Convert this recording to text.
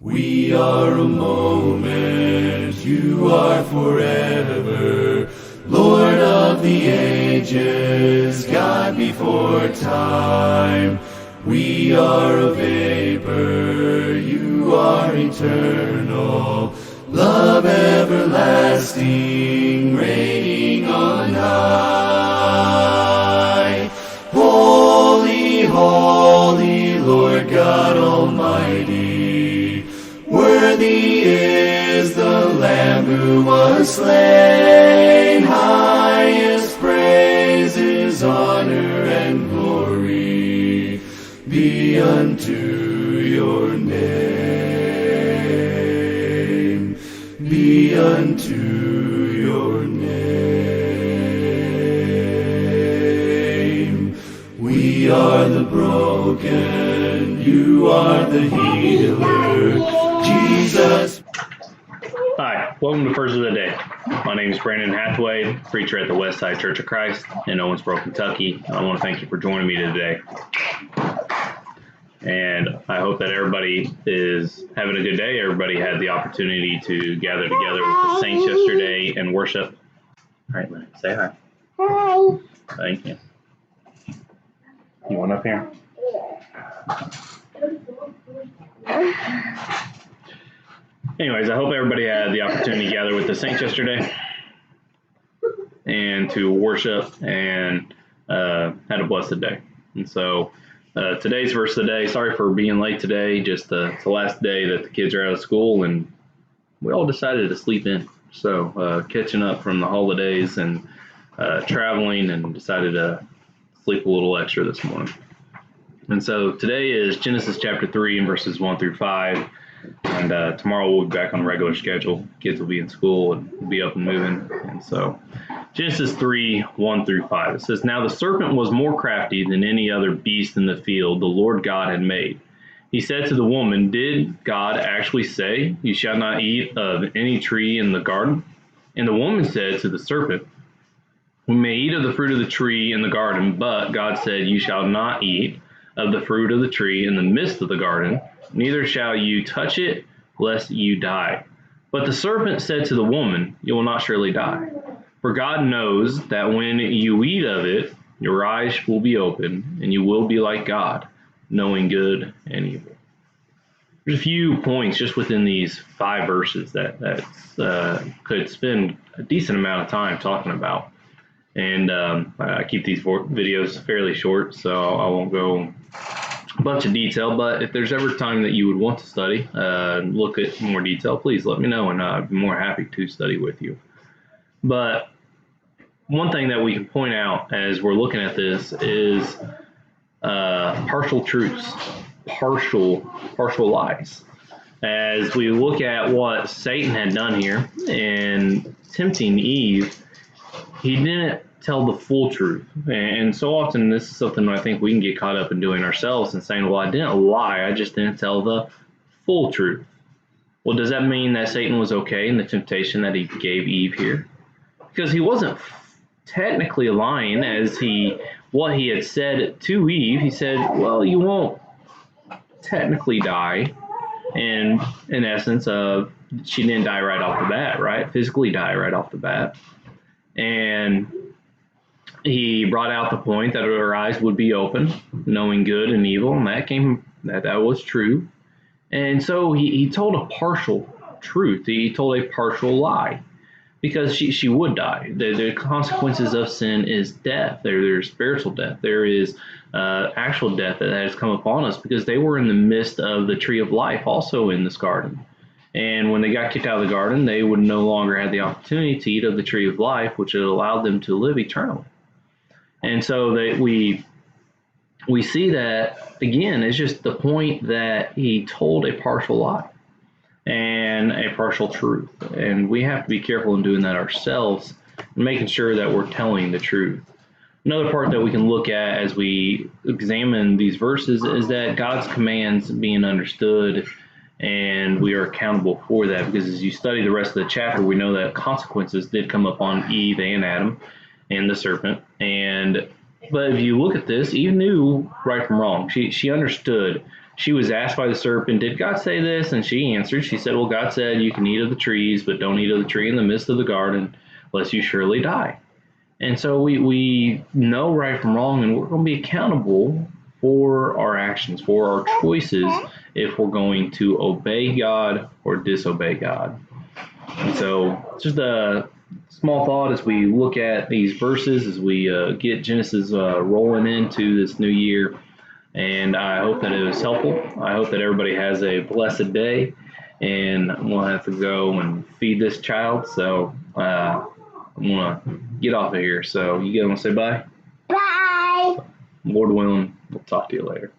We are a moment, you are forever, Lord of the ages, God before time. We are a vapor, you are eternal, love everlasting, reigning on high. Holy, holy, Lord God Almighty, worthy is the Lamb who was slain. Highest praises, honor, and glory be unto your name. Be unto your name. We are the broken, you are the healer, Jesus. Hi, welcome to First of the Day. My name is Brandon Hathaway, preacher at the Westside Church of Christ in Owensboro, Kentucky. I want to thank you for joining me today. And I hope that everybody is having a good day. Everybody had the opportunity to gather together with the saints yesterday and worship. All right, Lynn, say hi. Hi. Thank you. You want up here? Anyways, I hope everybody had the opportunity to gather with the saints yesterday and to worship and had a blessed day. And so today's verse of the day, sorry for being late today, just it's the last day that the kids are out of school and we all decided to sleep in. So catching up from the holidays and traveling, and decided to sleep a little extra this morning. And so today is Genesis chapter 3 and verses 1 through 5. And tomorrow we'll be back on a regular schedule. Kids will be in school and we'll be up and moving. And so Genesis 3, 1 through 5. It says, "Now the serpent was more crafty than any other beast in the field the Lord God had made. He said to the woman, 'Did God actually say, you shall not eat of any tree in the garden?' And the woman said to the serpent, 'We may eat of the fruit of the tree in the garden, but God said, you shall not eat of the fruit of the tree in the midst of the garden, neither shall you touch it, lest you die.' But the serpent said to the woman, 'You will not surely die. For God knows that when you eat of it, your eyes will be open, and you will be like God, knowing good and evil.'" There's a few points just within these 5 verses that could spend a decent amount of time talking about. And I keep these videos fairly short, so I won't go a bunch of detail. But if there's ever time that you would want to study, look at more detail, please let me know, and I'd be more happy to study with you. But one thing that we can point out as we're looking at this is partial truths, partial lies. As we look at what Satan had done here in tempting Eve, he didn't tell the full truth. And so often this is something I think we can get caught up in doing ourselves and saying, well, I didn't lie, I just didn't tell the full truth. Well, does that mean that Satan was okay in the temptation that he gave Eve here? Because he wasn't technically lying as what he had said to Eve. He said, well, you won't technically die. And in essence, she didn't die right off the bat, right? Physically die right off the bat. And he brought out the point that her eyes would be open, knowing good and evil, and that was true. And so he told a partial truth. He told a partial lie, because she would die. The consequences of sin is death. There's spiritual death. There is actual death that has come upon us, because they were in the midst of the tree of life, also in this garden. And when they got kicked out of the garden, they would no longer have the opportunity to eat of the tree of life, which had allowed them to live eternally. And so we see that, again, it's just the point that he told a partial lie and a partial truth. And we have to be careful in doing that ourselves, making sure that we're telling the truth. Another part that we can look at as we examine these verses is that God's commands being understood, and we are accountable for that, because as you study the rest of the chapter, we know that consequences did come upon Eve and Adam and the serpent. But if you look at this, Eve knew right from wrong. She understood. she was asked by the serpent, did God say this? And she answered, she said, well, God said you can eat of the trees, but don't eat of the tree in the midst of the garden, lest you surely die. And so we know right from wrong, and we're going to be accountable for our actions, for our choices, if we're going to obey God or disobey God. And so just a small thought as we look at these verses, as we get Genesis rolling into this new year. And I hope that it was helpful. I hope that everybody has a blessed day. And we'll have to go and feed this child. So I'm going to get off of here. So you guys want to say bye? Bye. Lord willing, we'll talk to you later.